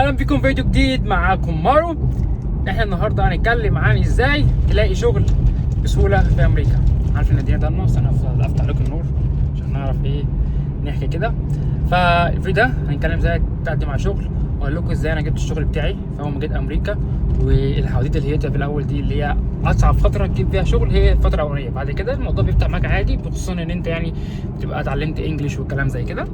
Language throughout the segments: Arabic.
اهلا بكم فيديو جديد معاكم مارو. احنا النهارده هنتكلم عن ازاي تلاقي شغل بسهوله في امريكا. عارف ان الدنيا ضلمه بس انا افتح لكم النور عشان نعرف نحكي كده. فالفيديو ده هنتكلم ازاي تقدم على شغل، واقول لكم ازاي انا جبت الشغل بتاعي في اول ما جيت امريكا، والحواديت اللي هي في الاول دي اللي هي اصعب فتره تجيب فيها شغل هي الفتره الاولانيه. بعد كده الموضوع بيفتح معاك عادي، خصوصا ان انت يعني بتبقى اتعلمت انجلش والكلام زي كده.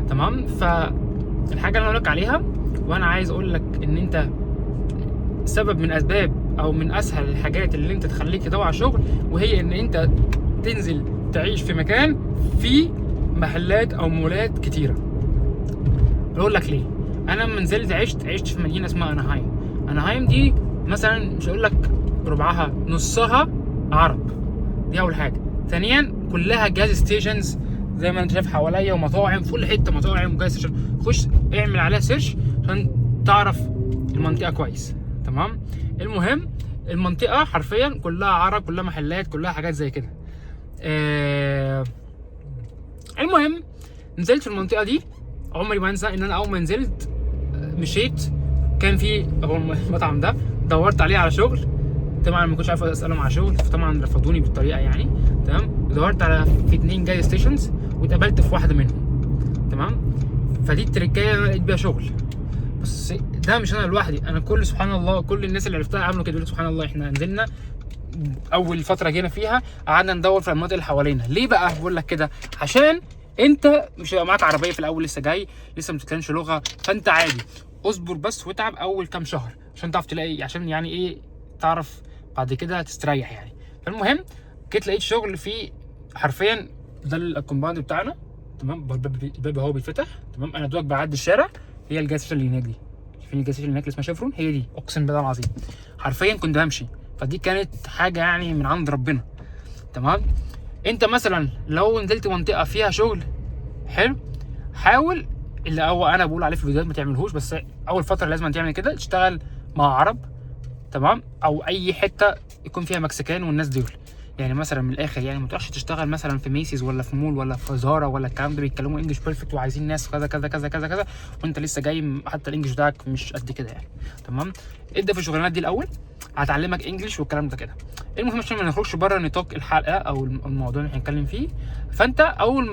تمام. فالحاجه اللي انا اقول لك عليها، وانا عايز اقول لك ان انت سبب من اسباب او من اسهل الحاجات اللي انت تخليك تدور على شغل، وهي ان انت تنزل تعيش في مكان فيه محلات او مولات كتيره. اقول لك ليه. انا لما نزلت عشت في مدينه اسمها اناهايم دي مثلا، مش هقول لك ربعها نصها عرب. دي اول حاجه. ثانيا كلها جاز ستيشنز زي ما انت شايف حواليا، ومطاعم في كل حته، مطاعم وجاز ستيشن. خش اعمل عليها سيرش عشان تعرف المنطقه كويس. تمام. المهم المنطقه حرفيا كلها عرب، كلها محلات، كلها حاجات زي كده. المهم نزلت في المنطقه دي. عمري ما انسى ان انا اول ما نزلت مشيت، كان في هو المطعم ده دورت عليه على شغل. طبعا ما كنتش عارف اسالهم على شغل، فطبعا رفضوني بالطريقه يعني. تمام. دورت على في 2 جاز ستيشنز واتقابلت في واحده منهم. تمام. فدي التركايه اللي انا لقيت بيها شغل. بس ده مش انا لوحدي، انا كل سبحان الله كل الناس اللي عرفتها عملوا كده. سبحان الله احنا نزلنا اول فتره جينا فيها قعدنا ندور في المناطق اللي حوالينا. ليه بقى بقول لك كده؟ عشان انت مش هيبقى معاك عربيه في الاول، لسه جاي، لسه ما بتتكلمش لغه، فانت عادي اصبر بس واتعب اول كام شهر عشان تعرف تلاقي، عشان يعني ايه، تعرف بعد كده تستريح يعني. فالمهم جيت لقيت شغل في حرفيا ده الكومباوند بتاعنا. تمام. الباب اهو بيتفتح. تمام. انا دوك بعدي الشارع، هي الجاز ستيشن اللي هناك دي، فين الجاز ستيشن اللي هناك اللي اسمها شيفرون، هي دي. اقسم بالله العظيم حرفيا كنت بمشي. فدي كانت حاجه يعني من عند ربنا. تمام. انت مثلا لو نزلت منطقه فيها شغل حلو، حاول اللي هو انا بقول عليه في الفيديوهات ما تعملهوش، بس اول فتره لازم تعمل كده، تشتغل مع عرب. تمام. او اي حته يكون فيها مكسيكان والناس دول. يعني مثلا من الاخر يعني ما تروحش تشتغل مثلا في ميسيز ولا في مول ولا في زارا ولا الكلام ده بيتكلموا انجلش بيرفكت وعايزين ناس كذا كذا كذا كذا كذا، وانت لسه جاي حتى الانجلش بتاعك مش قد كده يعني. تمام. ابدا في الشغلانات دي الاول، هتعلمك انجلش والكلام ده كده. المهم عشان ما نخرجش بره نطاق الحلقه او الموضوع اللي هنتكلم فيه، فانت اول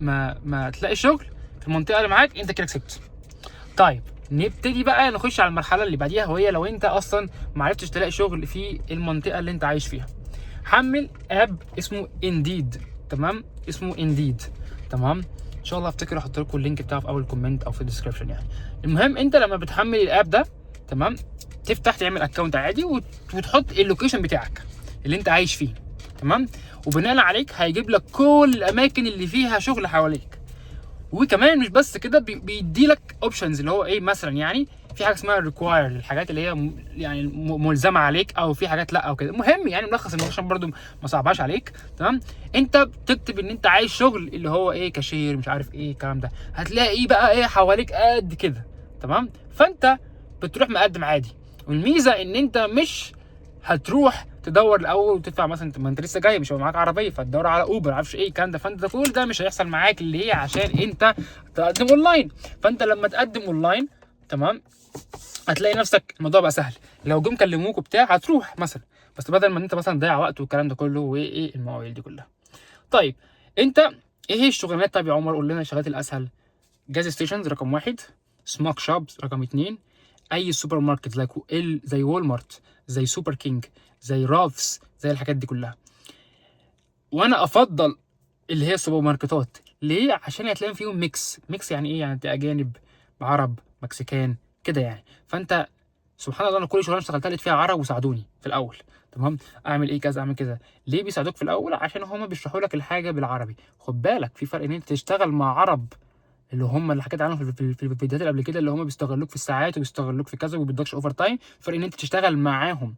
ما تلاقي شغل في المنطقه اللي معاك انت كده كسبت. طيب نبتدي بقى نخش على المرحله اللي بعديها، وهي لو انت اصلا ما عرفتش تلاقي شغل في المنطقه اللي انت عايش فيها، حمل اب اسمه انديد. تمام. اسمه انديد. تمام. ان شاء الله افتكر احط لكم اللينك بتاعه في اول كومنت او في الديسكربشن يعني. المهم انت لما بتحمل الاب ده، تمام، تفتح تعمل اكونت عادي وتحط اللوكيشن بتاعك اللي انت عايش فيه. تمام. وبناء عليك هيجيب لك كل الاماكن اللي فيها شغل حواليك. وكمان مش بس كده، بيدي لك اوبشنز اللي هو ايه، مثلا يعني في حاجه اسمها ريكواير، الحاجات اللي هي يعني ملزمه عليك، او في حاجات لا او كده. المهم يعني ملخص الموضوع عشان برده ما صعبهاش عليك. تمام. انت بتكتب ان انت عايز شغل اللي هو ايه، كاشير، مش عارف ايه الكلام ده، هتلاقي ايه بقى ايه حواليك قد كده. تمام. فانت بتروح مقدم عادي. والميزه ان انت مش هتروح تدور الاول وتدفع مثلا، ما انت لسه جاي مش هيبقى معاك عربيه فتدور على اوبر معرفش ايه الكلام ده. فانت كل ده مش هيحصل معاك. ليه؟ عشان انت تقدم اونلاين. فانت لما تقدم اونلاين، تمام، هتلاقي نفسك الموضوع بقى سهل. لو جم كلموك وبتاع هتروح مثلا، بس بدل ما انت مثلا تضيع وقت والكلام ده كله وايه المواويل دي كلها. طيب انت ايه هي الشغلانات؟ طيب يا عمر قول لنا الشغلات الاسهل. جاز ستيشنز رقم 1، سموك شوبس رقم 2، اي سوبر ماركت زي وولمارت، زي سوبر كينج، زي رالفز، زي الحاجات دي كلها. وانا افضل اللي هي السوبر ماركتات. ليه؟ عشان هتلاقي فيهم ميكس يعني ايه، يعني اجانب، عرب، مكسيكان كده يعني. فانت سبحان الله انا كل شغلانه اشتغلتها لقيت فيها عرب وساعدوني في الاول. تمام. اعمل ايه كذا، اعمل كذا. ليه بيساعدوك في الاول؟ عشان هما بيشرحوا لك الحاجه بالعربي. خد بالك في فرق ان انت تشتغل مع عرب اللي هم اللي حكيت عنهم في الفيديوهات اللي قبل كده، اللي هم بيستغلوك في الساعات وبيستغلوك في كذا وبيدكش اوفر تايم. فرق ان انت تشتغل معاهم.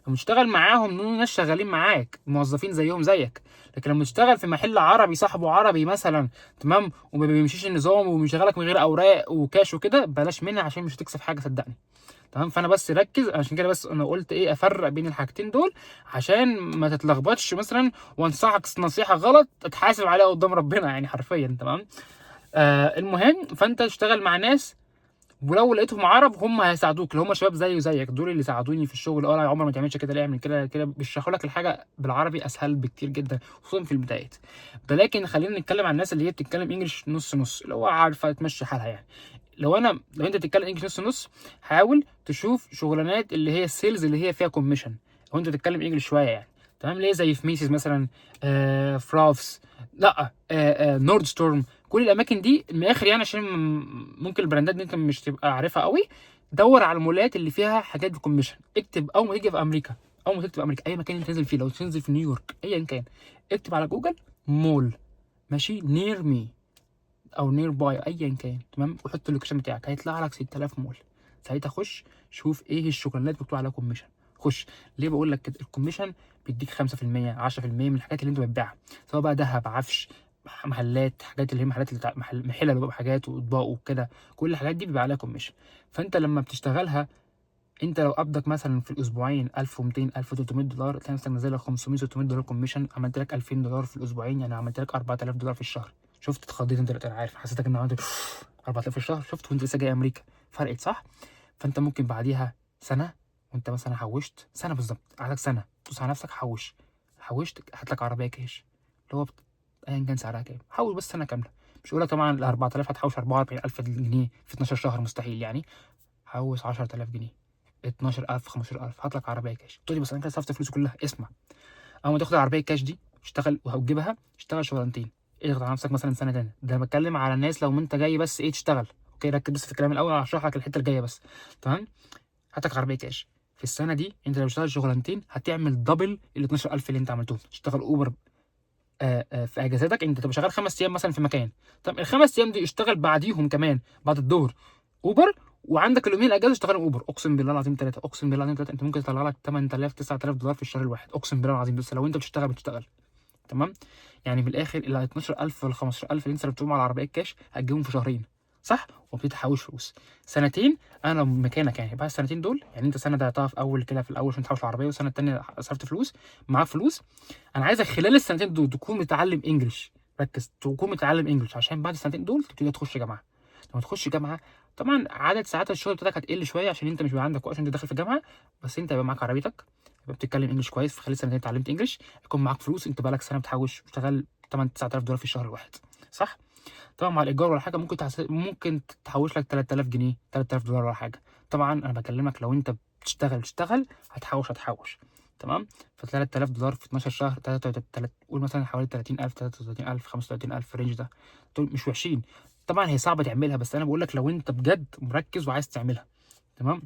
لما تشتغل معاهم دول ناس شغالين معاك، موظفين زيهم زيك. لكن لما تشتغل في محل عربي صاحبه عربي مثلا، تمام، وما بيمشيش النظام وبيشغلك من غير اوراق وكاش وكده، بلاش منها عشان مش هتكسب حاجه صدقني. تمام. فانا بس ركز، عشان كده بس انا قلت ايه افرق بين الحاجتين دول عشان ما تتلخبطش مثلا وانصحك نصيحه غلط اتحاسب عليها قدام ربنا يعني حرفيا. تمام. المهم فانت تشتغل مع ناس ولو لقيتهم عرب هم هيساعدوك، اللي هم شباب زي وزيك دول اللي ساعدوني في الشغل. يا عمر ما تعملش كده، ليه اعمل كده كده، بيشرحوا لك الحاجه بالعربي اسهل بكتير جدا خصوصا في البدايات. لكن خلينا نتكلم عن الناس اللي هي بتتكلم انجلش نص نص، اللي هو عارفه تمشي حالها يعني. لو انت بتتكلم انجلش نص نص، حاول تشوف شغلانات اللي هي السيلز اللي هي فيها كوميشن، لو انت بتتكلم انجلش شويه يعني. تمام، ليه زي في ميسيز مثلا، فرافس، لا نورد ستورم، كل الاماكن دي من الاخر يعني، عشان ممكن البراندات دي انت مش تبقى عارفها قوي. دور على المولات اللي فيها حاجات بكوميشن. اكتب اول ما تيجي في امريكا، اول ما تكتب امريكا اي مكان انت تنزل فيه، لو تنزل في نيويورك ايا كان، اكتب على جوجل مول، ماشي، نير مي او نير باي ايا كان، تمام، وحط اللوكيشن بتاعك، هيطلع لك 6000 مول. ساعتها خش شوف ايه الشغلانات مكتوب عليها كوميشن. خش. ليه بقول لك كده؟ الكوميشن بيديك 5% 10% من الحاجات اللي انت بتبيعها، سواء بقى ذهب، عفش، محلات، حاجات اللي هي محلات اللي محل اللي بيبقى حاجات واطباق وكده، كل الحاجات دي بيبقى عليها كوميشن. فانت لما بتشتغلها، انت لو قبضك مثلا في الاسبوعين 1200 1300 دولار، تلاقي نفسك نازل لك 500 600 دولار كوميشن، عملت لك 2000 دولار في الاسبوعين، يعني عملت لك 4000 دولار في الشهر. شفت؟ اتخضيت انت دلوقتي، انا عارف، حسيتك ان عملت 4000 في الشهر. شفت؟ وانت لسه جاي امريكا فرقت، صح؟ فانت ممكن بعديها سنه، وانت مثلا حوشت سنه بالظبط، قعدك سنه تدوس على نفسك، حوشت، هات لك عربيه كاش، اللي هو ايا كان سعرها كام، حوش بس سنه كامله. مش هقول لك طبعا ال 4000 هتحوش 44000 جنيه في 12 شهر، مستحيل يعني. حوش 10000 جنيه، 12000 15000، هات لك عربيه كاش. تقول لي بس انا كده صرفت فلوسي كلها. اسمع، اول ما تاخد العربيه كاش دي، اشتغل وهتجيبها، اشتغل شغلانتين، اضغط على نفسك مثلا سنه تانية. ده انا بتكلم على الناس لو انت جاي بس ايه تشتغل، اوكي؟ ركز بس في الكلام الاول، هشرح لك الحته الجايه بس، تمام؟ هات لك عربيه كاش في السنه دي، انت لو اشتغل شغلانتين هتعمل دبل ال 12000 اللي انت عملتهم. تشتغل اوبر في اجازاتك، انت تبقى شغال 5 ايام مثلا في مكان، طب الخمس ايام دي اشتغل بعديهم كمان بعد الظهر اوبر، وعندك اليومين الاجازه اشتغل اوبر. اقسم بالله العظيم ثلاثه، اقسم بالله العظيم ثلاثه، انت ممكن تطلع لك 8000 9000 دولار في الشهر الواحد، اقسم بالله العظيم، بس لو انت بتشتغل. تمام؟ يعني من الاخر ال 12000 ولا 15000 اللي انت صرفتهم على العربيه الكاش هتجيبهم في شهرين، صح؟ وابتدي تحوش فلوس سنتين. انا لو مكانك يعني، بعد السنتين دول يعني، انت سنه ضيعتها في اول كده في الاول عشان تحوش العربيه، والسنه الثانيه صرفت فلوس، معاك فلوس. انا عايزك خلال السنتين دول تكون متعلم انجلش، ركز، تكون متعلم انجلش، عشان بعد السنتين دول تبتدي تخش جامعه. لما تخش جامعه، طبعا عدد ساعات الشغل بتاعتك هتقل شويه، عشان انت مش بيبقى عندك وقت، عشان انت داخل في جامعه. بس انت هيبقى معاك عربيتك، يبقى بتتكلم انجلش كويس، في خلال سنتين اتعلمت انجلش، يكون معاك فلوس، انت بقالك سنه بتحوش، بتشتغل 8 9000 دولار في الشهر الواحد، صح؟ طبعا مع الايجار ولا حاجه ممكن تحوش لك 3000 جنيه 3000 دولار ولا حاجه. طبعا انا بكلمك لو انت بتشتغل هتحوش، تمام؟ ف 3000 دولار في 12 شهر، قول مثلا حوالي 30000 33000 35000 الرينج ده، دول مش وحشين. طبعا هي صعبه تعملها، بس انا بقول لك لو انت بجد مركز وعايز تعملها، تمام؟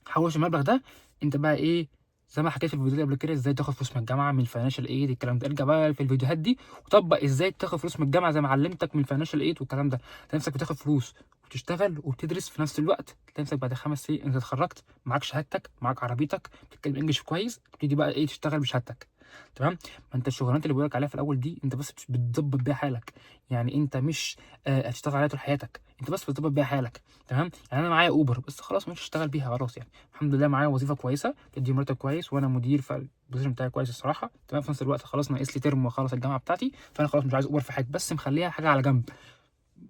حوش المبلغ ده. انت بقى ايه؟ زي ما حكيت في الفيديو قبل كده، ازاي تاخد فلوس من الجامعه، من الفاينانشال ايد، الكلام ده ارجع بقى في الفيديوهات دي وطبق ازاي تاخد فلوس من الجامعه، زي ما علمتك من الفاينانشال ايد والكلام ده. تلاقي نفسك بتاخد فلوس وبتشتغل وبتدرس في نفس الوقت، تلاقي نفسك بعد 5 سنين انت اتخرجت، معاك شهادتك، معاك عربيتك، بتتكلم انجلش كويس، تبتدي بقى ايه تشتغل بشهادتك، تمام؟ ما انت الشغلانات اللي بقولك عليها في الاول دي انت بس بتظبط بيها حالك، يعني انت مش هتشتغل عليها طول حياتك، انت بس بتظبط بيها حالك، تمام؟ يعني انا معايا اوبر بس خلاص مش هشتغل بيها خلاص يعني، الحمد لله معايا وظيفه كويسه بتدي مرتب كويس، وانا مدير، فالبوزيشن بتاعي كويس الصراحه، تمام؟ في نفس الوقت خلاص ناقص لي ترم واخلص الجامعه بتاعتي، فانا خلاص مش عايز اوبر في حاجه، بس مخليها حاجه على جنب،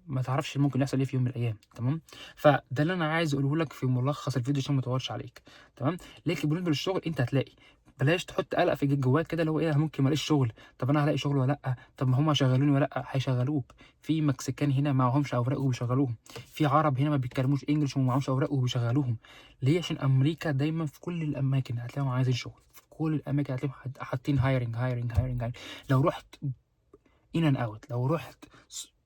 ما تعرفش ممكن يحصل ايه في يوم من الايام، تمام؟ فده اللي انا عايز اقوله لك في ملخص الفيديو عشان ما اطولش عليك، تمام؟ لكن بالنسبه للشغل انت هتلاقي، بلاش تحط قلق في جواك كده اللي هو ايه، ممكن ما الاقيش شغل، طب انا هلاقي شغل ولا لا، طب ما هم هيشغلوني ولا لا، هيشغلوك. في مكسيكان هنا معهمش اوراق وبيشغلوهم، في عرب هنا ما بيتكلموش انجلش وما معهمش اوراق وبيشغلوهم. ليه؟ عشان امريكا دايما في كل الاماكن هتلاقيهم عايزين شغل، في كل الاماكن هتلاقيهم حاطين هايرنج. لو رحت ان اند اوت، لو رحت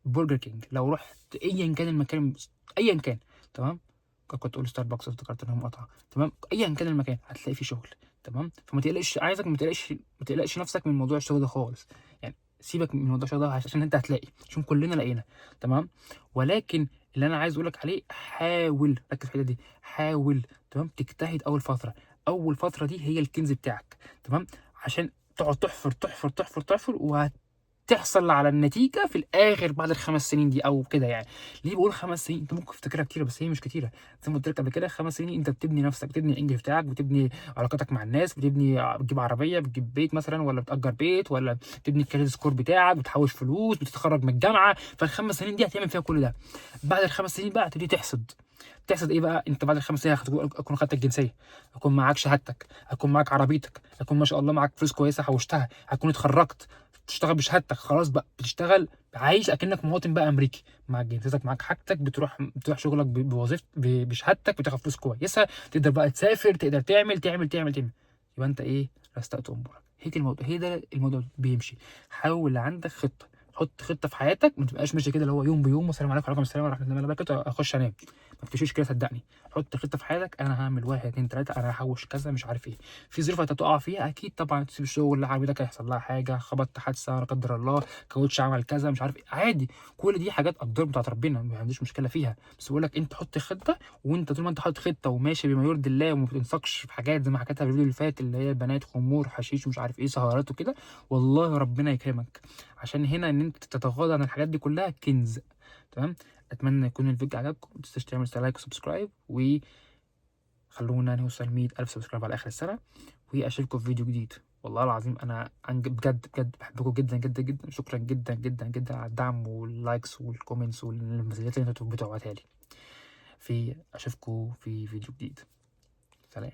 برجر كينج، لو رحت ايا كان المكان، ايا كان، تمام؟ كنت اقول ستاربكس افتكرت انها مقاطعه، تمام؟ ايا كان المكان هتلاقي فيه شغل، تمام؟ فما تقلقش، عايزك ما تقلقش نفسك من موضوع الشغل ده خالص، يعني سيبك من موضوع الشغل ده عشان انت هتلاقي، عشان كلنا لقينا، تمام؟ ولكن اللي انا عايز اقول لك عليه، حاول ركز في الحته دي، حاول، تمام، تجتهد اول فتره دي هي الكنز بتاعك، تمام؟ عشان تقعد تحفر تحصل على النتيجه في الاخر بعد ال5 سنين دي او كده يعني. ليه بقول 5 سنين؟ انت ممكن تفتكرها كتير بس هي مش كتيره، زي ما قلت لك قبل كده، 5 سنين انت بتبني نفسك، بتبني الانجليش بتاعك، بتبني علاقاتك مع الناس، بتجيب عربيه، بتجيب بيت مثلا، ولا بتاجر بيت، ولا بتبني الكريدت سكور بتاعك، بتحوش فلوس، بتتخرج من الجامعه. فال5 سنين دي هتعمل فيها كل ده. بعد ال5 سنين بقى هتبتدي تحصد، تحصد ايه بقى؟ انت بعد ال5 سنين هتكون خدت الجنسيه، هيكون معاك شهادتك، هيكون معاك عربيتك، هيكون ما شاء الله معاك فلوس كويسه حوشتها، هتكون اتخرجت، تشتغل بشهادتك، خلاص بقى بتشتغل عايش اكنك مواطن بقى امريكي، معاك جنسيتك، معاك حاجتك، بتروح شغلك بوظيفه بشهادتك، بتاخد فلوس كويسه، تقدر بقى تسافر، تقدر تعمل. يبقى انت ايه؟ رستقت امورك. هيك الموضوع، ده الموضوع بيمشي. حاول عندك خطه، حط خطه في حياتك، ما تبقاش ماشي كده اللي هو يوم بيوم والسلام عليكم وعليكم السلام ورحمه الله وبركاته اخش انام. ما بتمشيش كده صدقني. حط خطه في حياتك، انا هعمل 1 2 3، انا هحوش كذا مش عارف ايه. في ظروف هتقع فيها اكيد طبعا، تسيب الشغل، عربيتك هيحصل لها حاجه، خبطت حادثه لا قدر الله، كاوتش عمل كذا مش عارف ايه، عادي. كل دي حاجات اقدار بتاعت ربنا، ما عنديش مشكله فيها. بس بقول لك انت حط خطه، وانت طول ما انت حاطط خطه وماشي بما يرضي الله وما بتنسقش في حاجات زي ما حكيتها في الفيديو اللي فات، اللي هي بنات، خمور، حشيش ومش عارف ايه، سهرات وكده، والله ربنا يكرمك. عشان هنا ان انت تتغاضى عن الحاجات دي كلها كنز. تمام. اتمنى يكون الفيديو عجبكم، ما تنساش تعمل لايك وسبسكرايب، وخلونا نوصل 100,000 سبسكرايب على اخر السنه، واشوفكم في فيديو جديد. والله العظيم انا بجد بجد بحبكم جدا جدا جدا. شكرا جدا جدا جدا على الدعم واللايكس والكومنتس والمسجات اللي انتوا بتبعتها لي. اشوفكم في فيديو جديد. سلام.